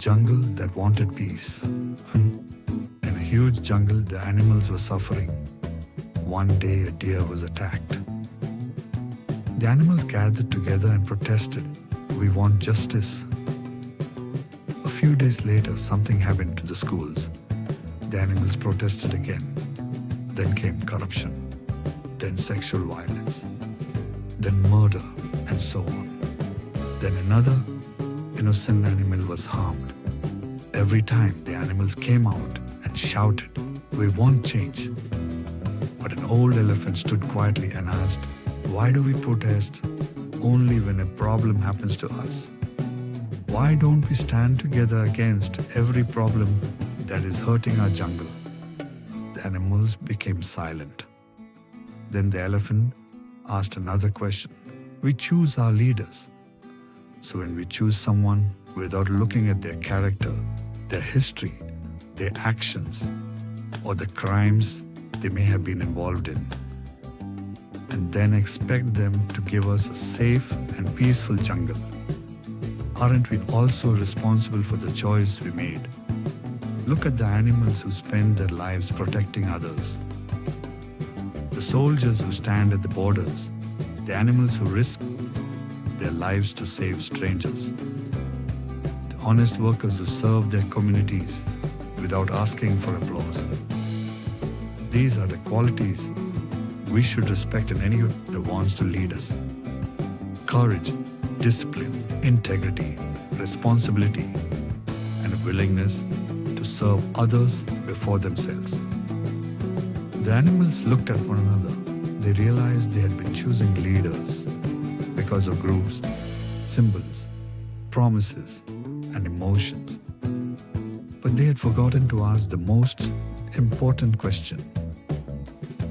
jungle that wanted peace. And in a huge jungle, the animals were suffering. One day, a deer was attacked. The animals gathered together and protested, "We want justice." A few days later, something happened to the schools. The animals protested again. Then came corruption, then sexual violence, then murder, and so on. Then another innocent animal was harmed. Every time the animals came out and shouted, "We want change." But an old elephant stood quietly and asked, "Why do we protest only when a problem happens to us? Why don't we stand together against every problem that is hurting our jungle?" The animals became silent. Then the elephant asked another question. "We choose our leaders. So when we choose someone without looking at their character, their history, their actions, or the crimes they may have been involved in, and then expect them to give us a safe and peaceful jungle, aren't we also responsible for the choice we made? Look at the animals who spend their lives protecting others, the soldiers who stand at the borders, the animals who risk their lives to save strangers, the honest workers who serve their communities without asking for applause. These are the qualities we should respect in anyone that wants to lead us. Courage, discipline, integrity, responsibility, and a willingness to serve others before themselves. The animals looked at one another. They realized they had been choosing leaders because of groups, symbols, promises, and emotions. But they had forgotten to ask the most important question.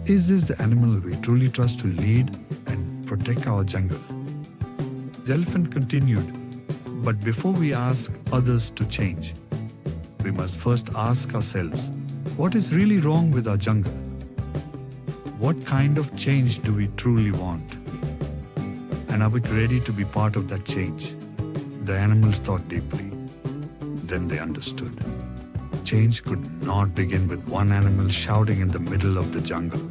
Is this the animal we truly trust to lead and protect our jungle? The elephant continued, "But before we ask others to change, we must first ask ourselves, what is really wrong with our jungle? What kind of change do we truly want? And are we ready to be part of that change?" The animals thought deeply. Then they understood. Change could not begin with one animal shouting in the middle of the jungle.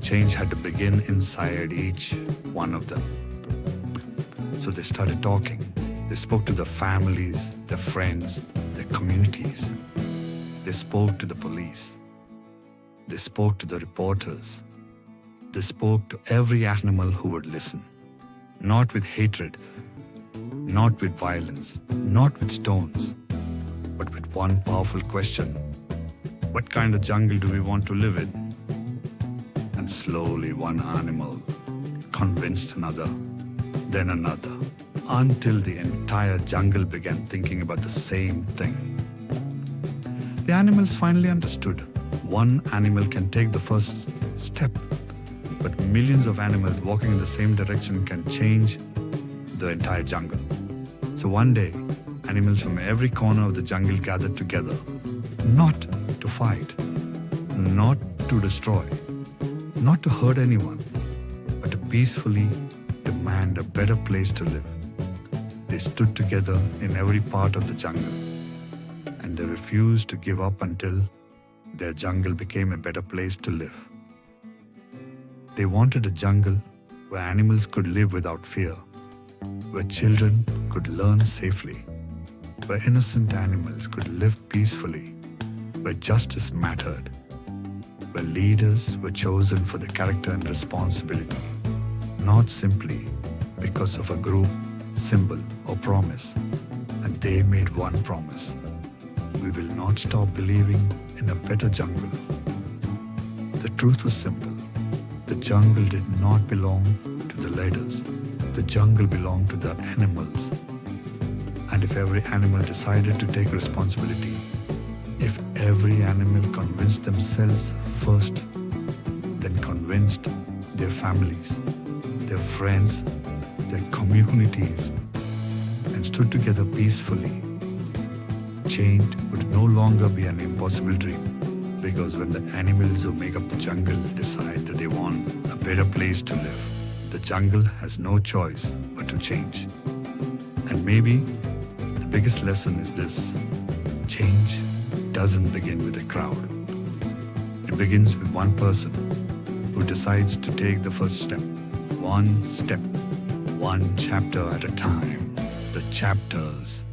Change had to begin inside each one of them. So they started talking. They spoke to their families, their friends, their communities. They spoke to the police. They spoke to the reporters. They spoke to every animal who would listen. Not with hatred, not with violence, not with stones, but with one powerful question. What kind of jungle do we want to live in? And slowly one animal convinced another, then another, until the entire jungle began thinking about the same thing. The animals finally understood. One animal can take the first step, but millions of animals walking in the same direction can change the entire jungle. So one day, animals from every corner of the jungle gathered together, not to fight, not to destroy, not to hurt anyone, but to peacefully demand a better place to live. They stood together in every part of the jungle, and they refused to give up until their jungle became a better place to live. They wanted a jungle where animals could live without fear, where children could learn safely, where innocent animals could live peacefully, where justice mattered, where leaders were chosen for their character and responsibility, not simply because of a group, symbol, or promise. And they made one promise: we will not stop believing in a better jungle. The truth was simple. The jungle did not belong to the leaders. The jungle belonged to the animals. And if every animal decided to take responsibility, if every animal convinced themselves first, then convinced their families, their friends, their communities, and stood together peacefully, change would no longer be an impossible dream. Because when the animals who make up the jungle decide that they want a better place to live, the jungle has no choice but to change. And maybe the biggest lesson is this: change doesn't begin with a crowd. It begins with one person who decides to take the first step, one chapter at a time. The chapters